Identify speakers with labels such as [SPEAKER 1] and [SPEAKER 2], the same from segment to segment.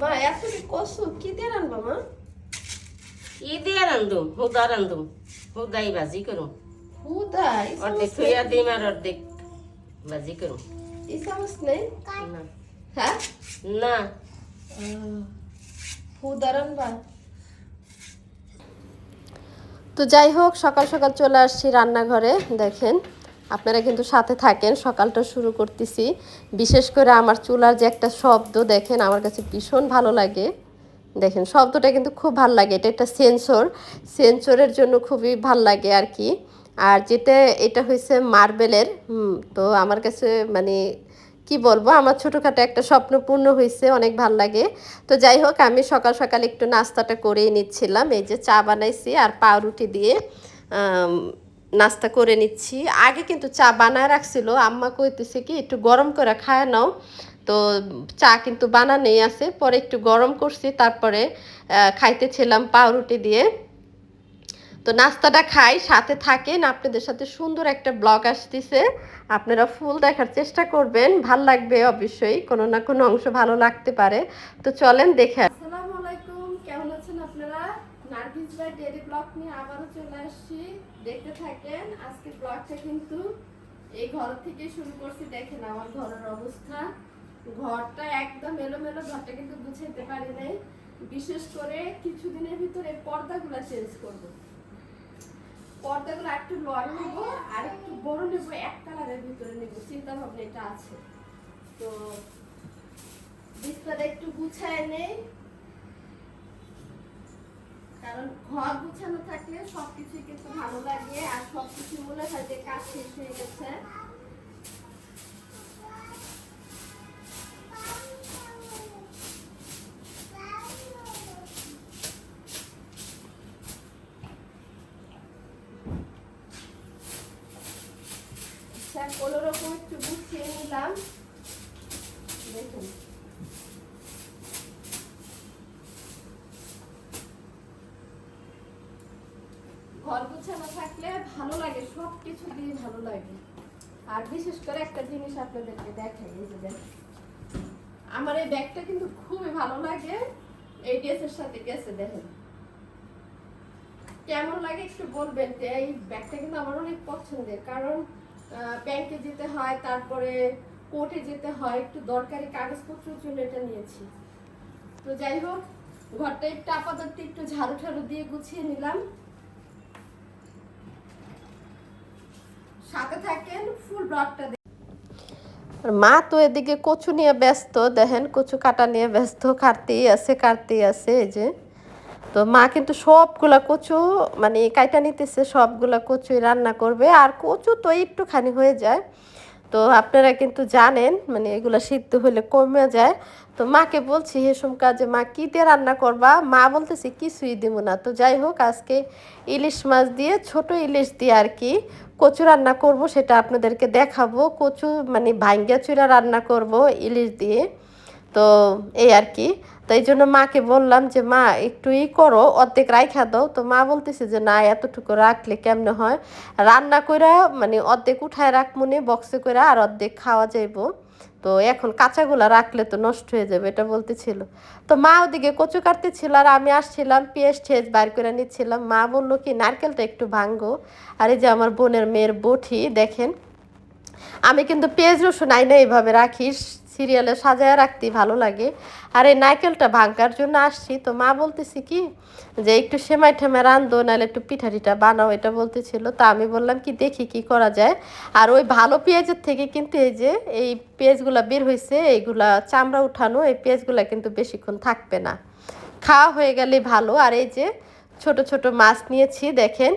[SPEAKER 1] মা এত কসু কি দিয়ে রান্না মা?
[SPEAKER 2] ই দিয়ে রান্ধুম, হুদা রান্ধুম, হুদাই ভাজি করুম।
[SPEAKER 1] হুদাই
[SPEAKER 2] অর্ধেক থইয়া দিম আর অর্ধেক ভাজি করুম।
[SPEAKER 1] এই চামচ নেই?
[SPEAKER 2] না
[SPEAKER 1] হ্যাঁ
[SPEAKER 2] না
[SPEAKER 1] হুদা রান্না।
[SPEAKER 3] তো যাই হোক, সকাল সকাল চলে আসছি রান্নাঘরে। দেখেন, আপনারা কিন্তু সাথে থাকেন, সকালটা শুরু করতেছি। বিশেষ করে আমার চুলার যে একটা শব্দ দেখেন, আমার কাছে ভীষণ ভালো লাগে। দেখেন শব্দটা কিন্তু খুব ভালো লাগে। এটা একটা সেন্সরের জন্য খুবই ভাল লাগে আর কি। আর যেটা এটা হয়েছে মার্বেলের, তো আমার কাছে মানে কি বলবো, আমার ছোটোখাটো একটা স্বপ্ন পূর্ণ হয়েছে, অনেক ভাল লাগে। তো যাই হোক, আমি সকাল সকাল একটু নাস্তাটা করেই নিচ্ছিলাম। এই যে চা বানাইছি আর পাউরুটি দিয়ে নাস্তা করে নিচ্ছি। আগে কিন্তু চা বানায় রাখছিল, আম্মা কইতেছে কি একটু গরম করে খায় নাও। তো চা কিন্তু বানানোই আছে, পরে একটু গরম করছি, তারপরে খাইতেছিলাম পাউরুটি দিয়ে। তো নাস্তাটা খাই, সাথে থাকেন, আপনাদের সাথে সুন্দর একটা ব্লগ আসতেছে। আপনারা ফুল দেখার চেষ্টা করবেন, ভাল লাগবে অবশ্যই, কোনো না কোনো অংশ ভালো লাগতে পারে। তো চলেন দেখে।
[SPEAKER 1] আসসালামু আলাইকুম, কেমন আছেন আপনারা? নার্গিস বাই ডেইলি ব্লগ নিয়ে আবারও চলে আসছি, দেখতে থাকেন। আজকে ব্লগটা কিন্তু এই ঘর থেকে শুরু করছি। দেখেন আমার ঘরের অবস্থা, ঘরটা একদম এলোমেলো, ঘরটা কিন্তু গুছাইতে পারি নাই। বিশেষ করে কিছুদিনের ভিতরে পর্দাগুলো চেঞ্জ করব। পর্দাগুলো একটু লড় নেব আর একটু বড় নেব, এক কালারের ভিতরে নেব, চিন্তা ভাবনা এটা আছে। তো বিছানাটা একটু গুছায় নেই, কারণ ঘর গুছানো থাকলে সবকিছু কিন্তু ভালো লাগে। আর সবকিছু মনে হয় যে কাজ শেষ হয়ে গেছে। কোনো রকম একটু গুছিয়ে নিলাম। দেখুন ঘর গুছানো থাকলে ভালো লাগে, সবকিছু দিয়ে ভালো লাগে। আর বিশেষ করে একটা জিনিস আপনাদেরকে দেখাই, এই যে দেখেন আমার এই ব্যাগটা কিন্তু খুবই ভালো লাগে, এই ড্রেসের সাথে গেছে। দেখেন কেমন লাগে একটু বলবেন। এই ব্যাগটা কিন্তু আমার অনেক পছন্দের, কারণ ব্যাংকে যেতে হয়, তারপরে কোর্টে যেতে হয়, একটু দরকারি কাগজপত্রের জন্য এটা নিয়েছি। তো যাই হোক, ঘরটা একটু আপাতত একটু ঝাড়ু ঠাড়ু দিয়ে গুছিয়ে নিলাম। সাথে থাকেন, ফুল ব্লগটা।
[SPEAKER 3] মা তো এদিকে কচু নিয়ে ব্যস্ত, দেখেন কচু কাটা নিয়ে ব্যস্ত, কাটতেই আছে এই যে। তো মা কিন্তু সবগুলা কচু মানে কাইটা নিতেছে, সবগুলা কচুই রান্না করবে। আর কচু তো একটুখানি হয়ে যায়, তো আপনারা কিন্তু জানেন মানে এগুলো সিদ্ধ হলে কমে যায়। তো মাকে বলছি হেসুম কাজে, মা কী দিয়ে রান্না করবা? মা বলতেছে কিছুই দিব না। তো যাই হোক, আজকে ইলিশ মাছ দিয়ে, ছোট ইলিশ দিয়ে আর কি কচু রান্না করব, সেটা আপনাদেরকে দেখাবো। কচু মানে ভাঙ্গা চুরা রান্না করব ইলিশ দিয়ে। তো এই আর কি। তো এই জন্য মাকে বললাম যে মা একটু করো, অর্ধেক রাইখা দাও। তো মা বলতেছে যে না, এতটুকু রাখলে কেমনে হয়, রান্না কইরা মানে অর্ধেক উঠায় রাখমুনি বক্সে কইরা, আর অর্ধেক খাওয়া যাইব। তো এখন কাঁচাগুলা রাখলে তো নষ্ট হয়ে যাবে, এটা বলতেছিল। তো মা ওদিকে কচু কাটতেছিল আর আমি আসছিলাম পেঁয়াজ ঠেজ বাইর করে নিচ্ছিলাম। মা বললো কি নারকেলটা একটু ভাঙ্গো। আর এই যে আমার বোনের মেয়ের বটি দেখেন, আমি কিন্তু পেঁয়াজ রসুন আইনা এইভাবে রাখি, সিরিয়ালে সাজায় রাখতে ভালো লাগে। আর এই নারকেলটা ভাঙার জন্য আসছি। তো মা বলতেছি কি যে একটু সেমাই ঠেমাই রান্ধো, নাহলে একটু পিঠা টিঠা বানাও, এটা বলতেছিল। তো আমি বললাম কি দেখি কি করা যায়। আর ওই ভালো পেঁয়াজের থেকে কিন্তু এই যে এই পেঁয়াজগুলা বের হয়েছে, এইগুলা চামড়া উঠানো, এই পেঁয়াজগুলা কিন্তু বেশিক্ষণ থাকবে না, খাওয়া হয়ে গেলে ভালো। আর এই যে ছোট ছোট মাছ নিয়েছি দেখেন,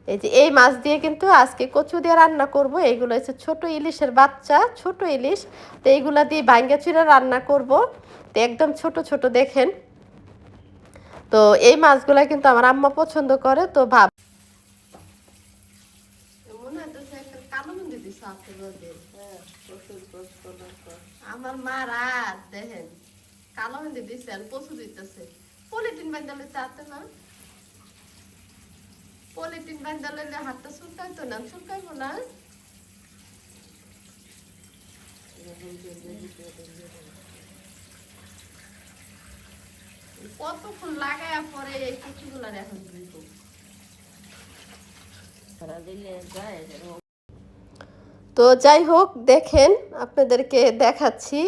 [SPEAKER 3] এই যে এই মাছ দিয়ে কিন্তু আজকে কচু দিয়ে রান্না করব। এইগুলো হচ্ছে ছোট ইলিশের বাচ্চা, ছোট ইলিশ। তো এইগুলা দিয়ে ভাঙ্গা চুরা রান্না করব। তো একদম ছোট ছোট দেখেন। তো এই মাছগুলা কিন্তু আমার আম্মা পছন্দ করে। তো ভাব আমার মা রাত দেখেন কালো মেহেন্দি দিচ্ছে আর পশু দিতেছে। পলিথিন বান্ধালে চাতে না, পলিথিন বান্ধালে হাতটা চুলকাইতো না, চুলকাইবো না। কতক্ষণ লাগায়া পরে এই কচুগুলার এখন ধুইবো।
[SPEAKER 2] সারা দিলে যায়
[SPEAKER 3] তো যাই হোক দেখেন আপনাদেরকে দেখাচ্ছি।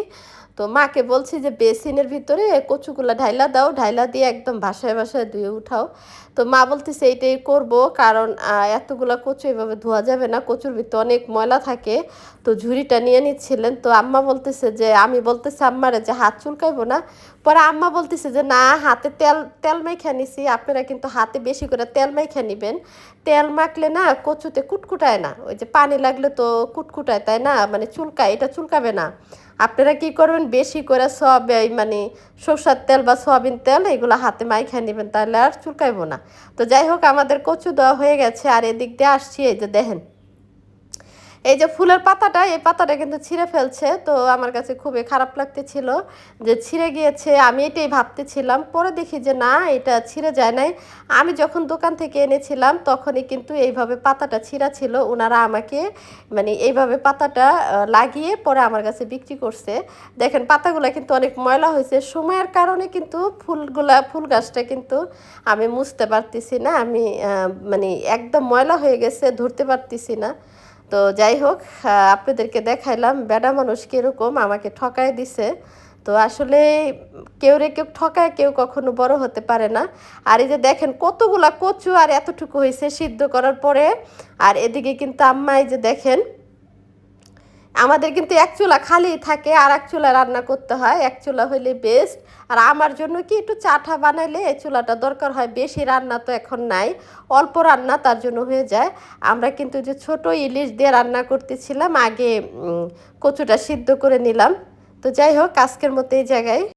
[SPEAKER 3] তো মাকে বলছি যে বেসিনের ভিতরে কচুগুলা ঢাইলা দাও, ঢাইলা দিয়ে একদম ভাসায় ভাসায় ধুয়ে উঠাও। তো মা বলতেছে এইটাই করব, কারণ এতগুলা কচু এভাবে ধোয়া যাবে না, কচুর ভিতরে অনেক ময়লা থাকে। তো ঝুড়িটা নিয়ে নিচ্ছিলেন, তো আম্মা বলতেছে যে, আমি বলতেছি আম্মারে যে হাত চুলকাইবো না। পরে আম্মা বলতেছে যে না, হাতে তেল তেল মাইখা নিছি, আপনারা কিন্তু হাতে বেশি করে তেল মাইখা নিবেন। তেল মাখলে না কচুতে কুটকুটায় না, ওই যে পানি লাগলে তো কুটকুটায়, তাই না, মানে চুলকায়, এটা চুলকাবে না। আপনারা কি করবেন, বেশি করে সব এই মানে সরষের তেল বা সয়াবিন তেল এগুলো হাতে মাইখা নেবেন, তাহলে আর চুলকাইবো না। তো যাই হোক আমাদের কচু দেওয়া হয়ে গেছে, আর এদিক দিয়ে আসছি, এই যে দেখেন এই যে ফুলের পাতাটা, এই পাতাটা কিন্তু ছিঁড়ে ফেলছে। তো আমার কাছে খুবই খারাপ লাগতেছিল যে ছিঁড়ে গিয়েছে, আমি এটাই ভাবতেছিলাম। পরে দেখি যে না, এটা ছিঁড়ে যায় নাই। আমি যখন দোকান থেকে এনেছিলাম তখনই কিন্তু এইভাবে পাতাটা ছিঁড়া ছিল, ওনারা আমাকে মানে এইভাবে পাতাটা লাগিয়ে পরে আমার কাছে বিক্রি করছে। দেখেন পাতাগুলো কিন্তু অনেক ময়লা হয়েছে, সময়ের কারণে কিন্তু ফুল গাছটা কিন্তু আমি মুছতে পারতেছি না, আমি মানে একদম ময়লা হয়ে গেছে, ধরতে পারতেছি না। তো যাই হোক আপনাদেরকে দেখাইলাম বেডা মানুষ কীরকম আমাকে ঠকায় দিছে। তো আসলে কেউ ঠকায় কেউ কখনো বড় হতে পারে না। আর এই যে দেখেন কতগুলা কচু আর এতটুকু হয়েছে সিদ্ধ করার পরে। আর এদিকে কিন্তু আম্মা এই যে দেখেন, আমাদের কিন্তু এক চুলা খালি থাকে, আর এক চুলা রান্না করতে হয়, এক চুলা হইলে বেস্ট। আর আমার জন্য কি একটু চাটা বানাইলে এই চুলাটা দরকার হয়, বেশি রান্না তো এখন নাই, অল্প রান্না, তার জন্য হয়ে যায়। আমরা কিন্তু যে ছোট ইলিশ দিয়ে রান্না করতেছিলাম, আগে কচুটা সিদ্ধ করে নিলাম। তো যাই হোক আজকের মতো এই জায়গায়